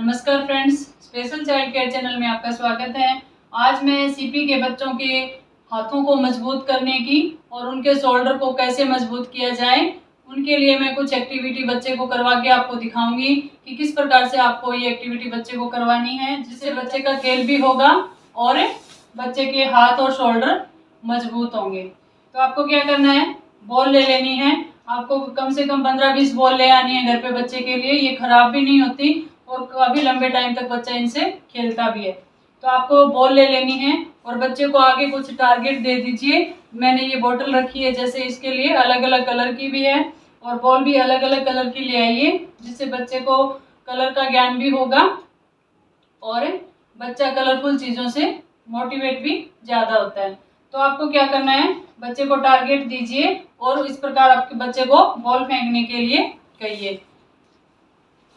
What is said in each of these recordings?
नमस्कार friends, special child care channel में आपका स्वागत है। आज मैं सीपी के बच्चों के हाथों को मजबूत करने की और उनके शोल्डर को कैसे मजबूत किया जाए उनके लिए मैं कुछ एक्टिविटी बच्चे को करवा के आपको दिखाऊंगी कि किस प्रकार से आपको ये एक्टिविटी बच्चे को करवानी है, जिससे बच्चे का खेल भी होगा और बच्चे के हाथ और शोल्डर मजबूत होंगे। तो आपको क्या करना है, बॉल ले लेनी है। आपको कम से कम 15-20 बॉल ले आनी है घर पे बच्चे के लिए। ये खराब भी नहीं होती और काफ़ी लंबे टाइम तक बच्चा इनसे खेलता भी है। तो आपको बॉल ले लेनी है और बच्चे को आगे कुछ टारगेट दे दीजिए। मैंने ये बोतल रखी है, जैसे इसके लिए अलग अलग कलर की भी है और बॉल भी अलग अलग कलर की ले आइए, जिससे बच्चे को कलर का ज्ञान भी होगा और बच्चा कलरफुल चीज़ों से मोटिवेट भी ज़्यादा होता है। तो आपको क्या करना है, बच्चे को टारगेट दीजिए और इस प्रकार आपके बच्चे को बॉल फेंकने के लिए कहिए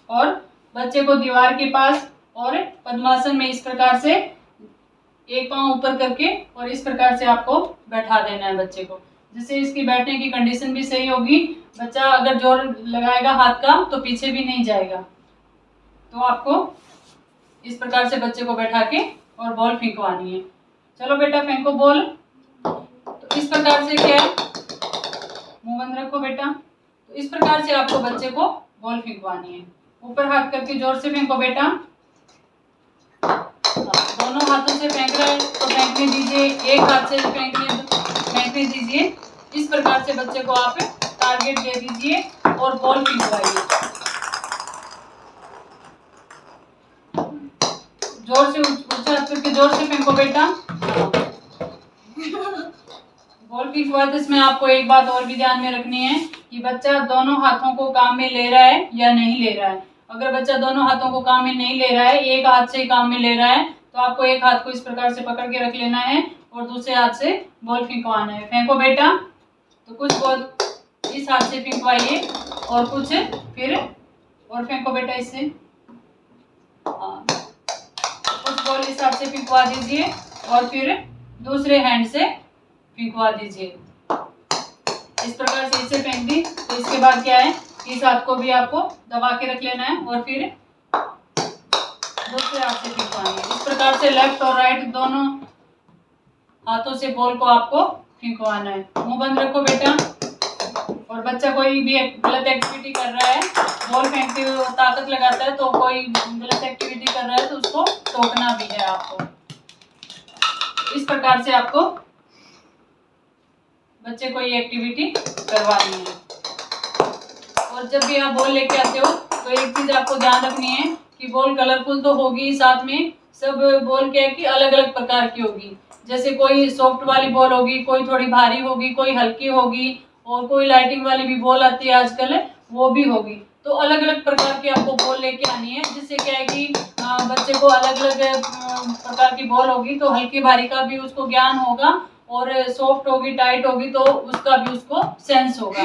और बच्चे को दीवार के पास और पद्मासन में इस प्रकार से एक पांव ऊपर करके और इस प्रकार से आपको बैठा देना है बच्चे को, जिससे इसकी बैठने की कंडीशन भी सही होगी। बच्चा अगर जोर लगाएगा हाथ का तो पीछे भी नहीं जाएगा। तो आपको इस प्रकार से बच्चे को बैठा के और बॉल फेंकवानी है। चलो बेटा फेंको बॉल। तो इस प्रकार से क्या है, मुंह बंद रखो बेटा। तो इस प्रकार से आपको बच्चे को बॉल फेंकवानी है। ऊपर हाथ करके जोर से फेंको बेटा। दोनों हाथों से फेंक रहे हैं तो फेंकने दीजिए, एक हाथ से फेंकने दीजिए। इस प्रकार से बच्चे को आप टारगेट दे दीजिए और बॉल फेंकवाइए। जोर से ऊंचा हाथ करके जोर से फेंको बेटा। बॉल फेंकवाते तो इसमें आपको एक बात और भी ध्यान में रखनी है कि बच्चा दोनों हाथों को काम में ले रहा है या नहीं ले रहा है। अगर बच्चा दोनों हाथों को काम में नहीं ले रहा है, एक हाथ से ही काम में ले रहा है, तो आपको एक हाथ को इस प्रकार से पकड़ के रख लेना है और दूसरे हाथ से बॉल फेंकवाना है। फेंको बेटा। तो कुछ बॉल इस हाथ से फेंकवाइए और कुछ फिर और फेंको बेटा इससे। कुछ बॉल इस हाथ से फेंकवा दीजिए और फिर दूसरे हैंड से फेंकवा दीजिए। इस प्रकार से इसे फेंक दी। तो इसके बाद क्या है, इस हाथ को भी आपको दबा के रख लेना है और फिर दूसरे हाथ से फेंकवानी है। इस प्रकार से लेफ्ट और राइट दोनों हाथों से बॉल को आपको फेंकवाना है। मुंह बंद रखो बेटा। और बच्चा कोई भी गलत एक्टिविटी कर रहा है, बॉल फेंकते हुए ताकत लगाता है, तो कोई गलत एक्टिविटी कर रहा है तो उसको टोकना भी है आपको। इस प्रकार से आपको बच्चे को ये एक्टिविटी करवानी है। और जब भी आप बॉल लेके आते हो तो एक चीज आपको ध्यान रखनी है कि बॉल कलरफुल तो होगी, साथ में सब बॉल क्या है कि अलग अलग प्रकार की होगी। जैसे कोई सॉफ्ट वाली बॉल होगी, कोई थोड़ी भारी होगी, कोई हल्की होगी और कोई लाइटिंग वाली भी बॉल आती है आजकल, वो भी होगी। तो अलग अलग प्रकार की आपको बॉल लेके आनी है, जिससे क्या है कि बच्चे को अलग अलग प्रकार की बॉल होगी तो हल्की भारी का भी उसको ज्ञान होगा और सॉफ्ट होगी टाइट होगी तो उसका भी उसको सेंस होगा।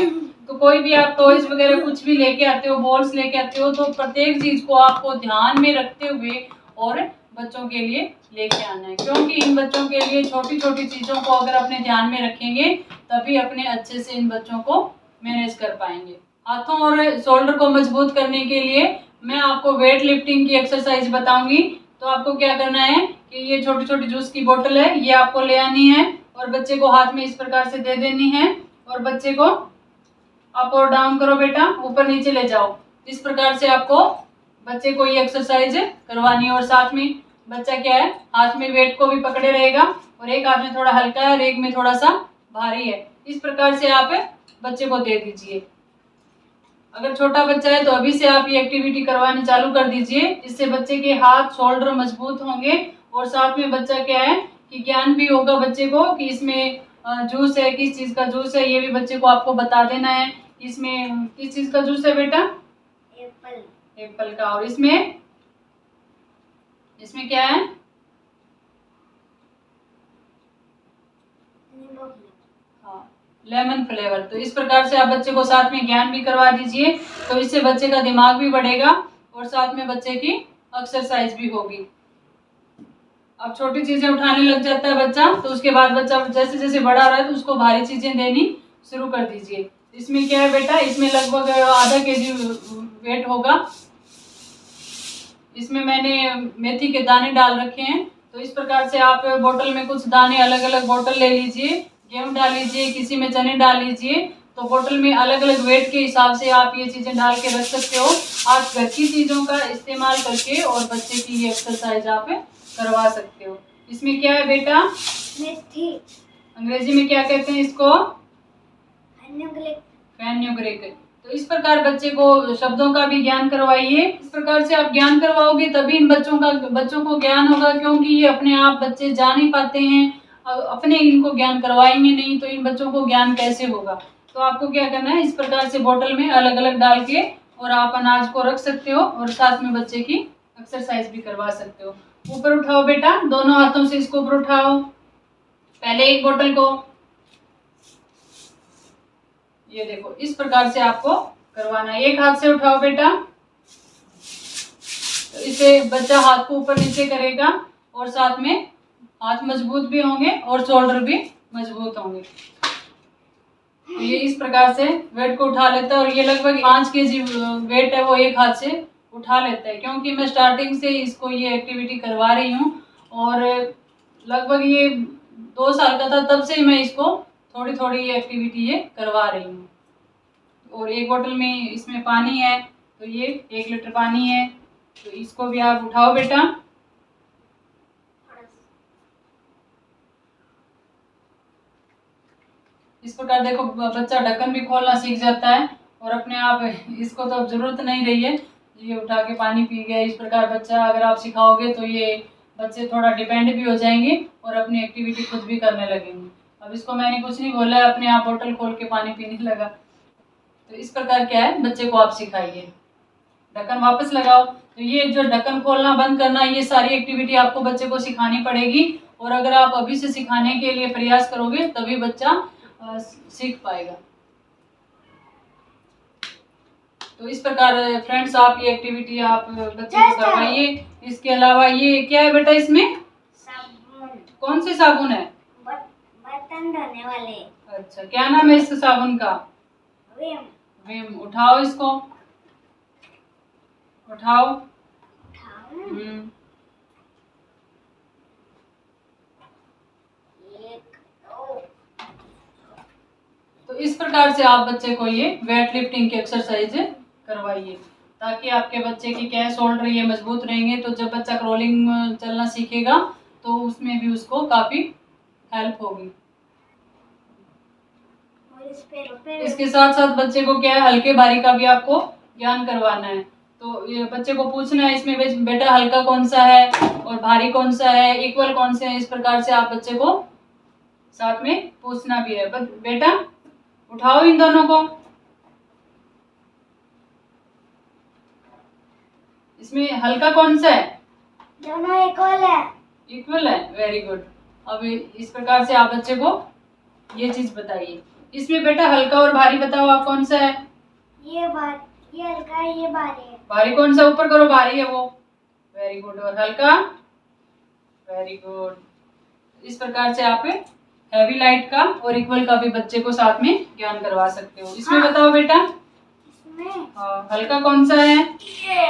तो कोई भी आप टॉयज वगैरह कुछ भी लेके आते हो, बॉल्स लेके आते हो, तो प्रत्येक चीज को आपको ध्यान में रखते हुए और बच्चों के लिए लेके आना है, क्योंकि इन बच्चों के लिए छोटी छोटी चीजों को अगर अपने ध्यान में रखेंगे तभी अपने अच्छे से इन बच्चों को मैनेज कर पाएंगे। हाथों और शोल्डर को मजबूत करने के लिए मैं आपको वेट लिफ्टिंग की एक्सरसाइज बताऊंगी। तो आपको क्या करना है कि ये छोटी छोटी जूस की बोतल है, ये आपको ले आनी है और बच्चे को हाथ में इस प्रकार से दे देनी है और बच्चे को अप और डाउन करो बेटा, ऊपर नीचे ले जाओ। इस प्रकार से आपको बच्चे को ये एक्सरसाइज करवानी है। और साथ में बच्चा क्या है, हाथ में वेट को भी पकड़े रहेगा और एक हाथ में थोड़ा हल्का है और एक में थोड़ा सा भारी है। इस प्रकार से आप बच्चे को दे दीजिए। अगर छोटा बच्चा है तो अभी से आप ये एक्टिविटी करवानी चालू कर दीजिए। इससे बच्चे के हाथ शोल्डर मजबूत होंगे और साथ में बच्चा क्या है कि ज्ञान भी होगा बच्चे को कि इसमें जूस है, किस चीज का जूस है, ये भी बच्चे को आपको बता देना है। इसमें किस चीज का जूस है बेटा? एप्पल। एप्पल का। और इसमें क्या है? हाँ, लेमन फ्लेवर। तो इस प्रकार से आप बच्चे को साथ में ज्ञान भी करवा दीजिए, तो इससे बच्चे का दिमाग भी बढ़ेगा और साथ में बच्चे की एक्सरसाइज भी होगी। अब छोटी चीजें उठाने लग जाता है बच्चा, तो उसके बाद बच्चा जैसे जैसे बड़ा रहा है तो उसको भारी चीजें देनी शुरू कर दीजिए। इसमें क्या है बेटा, इसमें लगभग आधा केजी वेट होगा। इसमें मैंने मेथी के दाने डाल रखे हैं। तो इस प्रकार से आप बोतल में कुछ दाने अलग अलग बोतल ले लीजिए, गेहूं डाल लीजिए, किसी में चने डाल लीजिए। तो बोतल में अलग अलग वेट के हिसाब से आप ये चीज़ें डाल के रख सकते हो। आप घर की चीज़ों का इस्तेमाल करके और बच्चे की ये एक्सरसाइज आप करवा सकते हो। इसमें क्या है बेटा? मेथी। अंग्रेजी में क्या कहते हैं इसको? फेनुग्रीक। तो इस प्रकार बच्चे को शब्दों का भी ज्ञान करवाइए। इस प्रकार से आप ज्ञान करवाओगे तभी इन बच्चों को ज्ञान होगा, क्योंकि ये अपने आप बच्चे जा नहीं पाते हैं। अपने इनको ज्ञान करवाएंगे नहीं तो इन बच्चों को ज्ञान कैसे होगा। तो आपको क्या करना है, इस प्रकार से बोतल में अलग अलग डाल के और आप अनाज को रख सकते हो और साथ में बच्चे की एक्सरसाइज भी करवा सकते हो। ऊपर उठाओ बेटा, दोनों हाथों से इसको ऊपर उठाओ। पहले एक बोतल को, ये देखो इस प्रकार से आपको करवाना है। एक हाथ से उठाओ बेटा, तो इसे बच्चा हाथ को ऊपर नीचे करेगा और साथ में हाथ मजबूत भी होंगे और शोल्डर भी मजबूत होंगे। तो ये इस प्रकार से वेट को उठा लेता है और ये लगभग 5 kg वेट है वो एक हाथ से उठा लेता है। क्योंकि मैं स्टार्टिंग से इसको ये एक्टिविटी करवा रही हूँ और लगभग ये 2 साल का था तब से मैं इसको थोड़ी थोड़ी ये एक्टिविटी ये करवा रही हूँ। और एक बोतल में इसमें पानी है, तो ये 1 लीटर पानी है। तो इसको भी आप उठाओ बेटा। इस प्रकार देखो बच्चा ढक्कन भी खोलना सीख जाता है और अपने आप, इसको तो अब जरूरत नहीं रही है, ये उठा के पानी पी गया। इस प्रकार बच्चा अगर आप सिखाओगे तो ये बच्चे थोड़ा डिपेंड भी हो जाएंगे और अपनी एक्टिविटी खुद भी करने लगेंगे। अब इसको मैंने कुछ नहीं बोला है, अपने आप बोतल खोल के पानी पीने लगा। तो इस प्रकार क्या है, बच्चे को आप सिखाइए। ढक्कन वापस लगाओ। तो ये जो ढक्कन खोलना बंद करना, ये सारी एक्टिविटी आपको बच्चे को सिखानी पड़ेगी। और अगर आप अभी से सिखाने के लिए प्रयास करोगे तभी बच्चा सीख पाएगा। तो इस प्रकार फ्रेंड्स आप ये एक्टिविटी आप बच्चे को करवाइए। इसके अलावा ये क्या है बेटा इसमें? साबुन। कौन से साबुन है? बर्तन धोने वाले। अच्छा, क्या नाम है इस साबुन का? विम। विम। उठाओ इसको, उठाओ। तो इस प्रकार से आप बच्चे को ये वेट लिफ्टिंग की एक्सरसाइज करवाइए, ताकि आपके बच्चे की क्या है, शोल्डर ये मजबूत रहेंगे। तो जब बच्चा क्रॉलिंग चलना सीखेगा तो उसमें भी उसको काफी हेल्प होगी। इसके साथ साथ बच्चे को क्या है, हल्के भारी का भी आपको ज्ञान करवाना है। तो ये बच्चे को पूछना है इसमें बेटा हल्का कौन सा है और भारी कौन सा है, इक्वल कौन से हैं। इस प्रकार से आप बच्चे को साथ में पूछना भी है। बेटा उठाओ इन दोनों को। इसमें हल्का कौन सा है? दोनों इक्वल है। इक्वल है, वेरी गुड। अब इस प्रकार से आप बच्चे को ये चीज बताइए। इसमें बेटा हल्का और भारी बताओ आप कौन सा है? ये हल्का है, ये भारी है। भारी कौन सा? ऊपर करो, भारी है वो, वेरी गुड। और हल्का, वेरी गुड। इस प्रकार से आप हैवी लाइट का और इक्वल का भी बच्चे को साथ में ज्ञान करवा सकते हो। इसमें बताओ बेटा, इसमें हल्का कौन सा है? ये।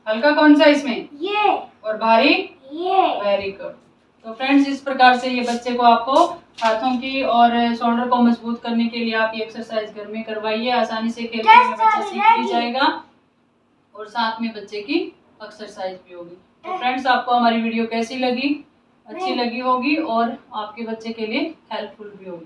हल्का कौन सा है इसमें? ये। और भारी? ये। Very good. तो फ्रेंड्स इस प्रकार से ये बच्चे को आपको हाथों की और शोल्डर को मजबूत करने के लिए आप ये एक्सरसाइज घर में करवाइए। आसानी से खेलते हुए बच्चा सीख भी जाएगा और साथ में बच्चे की एक्सरसाइज भी होगी। तो फ्रेंड्स आपको हमारी वीडियो कैसी लगी? अच्छी लगी होगी और आपके बच्चे के लिए हेल्पफुल भी होगी।